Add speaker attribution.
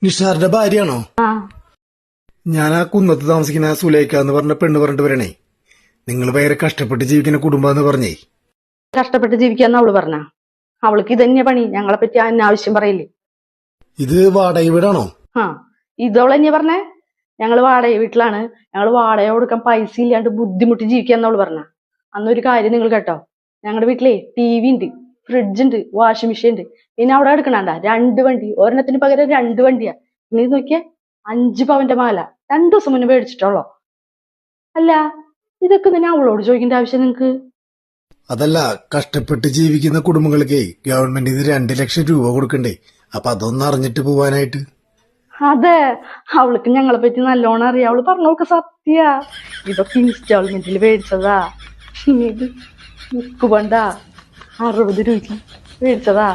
Speaker 1: നിഷാറിന്റെ ഭാര്യയാണോ?
Speaker 2: ആ
Speaker 1: ഞാൻ ആ കുന്നത്ത് താമസിക്കുന്ന സുലൈക്ക എന്ന് പറഞ്ഞ പെണ്ണ് പറഞ്ഞിട്ട് വരണേ, നിങ്ങൾ ഭയങ്കര കഷ്ടപ്പെട്ട് ജീവിക്കുന്ന കുടുംബാന്ന് പറഞ്ഞേ.
Speaker 2: കഷ്ടപ്പെട്ട് ജീവിക്കാന്ന് അവള് പറഞ്ഞ. അവൾക്ക് ഇതന്നെ പണി, ഞങ്ങളെ പറ്റി അനാവശ്യം പറയില്ലേ.
Speaker 1: ഇത് വാടക വീടാണോ?
Speaker 2: ആ ഇതവളെന്നെ പറഞ്ഞേ, ഞങ്ങള് വാടക വീട്ടിലാണ്, ഞങ്ങള് വാടക കൊടുക്കാൻ പൈസ ഇല്ലാണ്ട് ബുദ്ധിമുട്ടി ജീവിക്കാന്ന് അവള് പറഞ്ഞ. അന്നൊരു കാര്യം നിങ്ങൾ കേട്ടോ, ഞങ്ങളുടെ വീട്ടിലെ TV ഉണ്ട്, ഫ്രിഡ്ജ് ഉണ്ട്, വാഷിംഗ് മെഷീൻ ഉണ്ട്. പിന്നെ അവിടെ എടുക്കണണ്ട 2 വണ്ടി, ഒരെണ്ണത്തിന് പകരം 2 വണ്ടിയാ. നീ നോക്കിയേ, 5 പവന്റെ മാല 2 ദിവസം മുന്നേ മേടിച്ചിട്ടുള്ളോ. അല്ല, ഇതൊക്കെ തന്നെ അവളോട് ചോദിക്കേണ്ട ആവശ്യം നിങ്ങക്ക്?
Speaker 1: അതല്ല, കഷ്ടപ്പെട്ട് ജീവിക്കുന്ന കുടുംബങ്ങൾക്ക് ഗവൺമെന്റ് ഇത് 2 ലക്ഷം രൂപ കൊടുക്കണ്ടേ? അപ്പൊ അതൊന്നും അറിഞ്ഞിട്ട് പോവാനായിട്ട്.
Speaker 2: അതെ, അവൾക്ക് ഞങ്ങളെ പറ്റി നല്ലോണം അറിയാം. അവള് പറഞ്ഞവൾക്ക് സത്യ. ഇതൊക്കെ ഇൻസ്റ്റാൾമെന്റിൽ മേടിച്ചതാ. ഇത് ബുക്ക് പണ്ടാ 60 രൂപ മേടിച്ചതാ.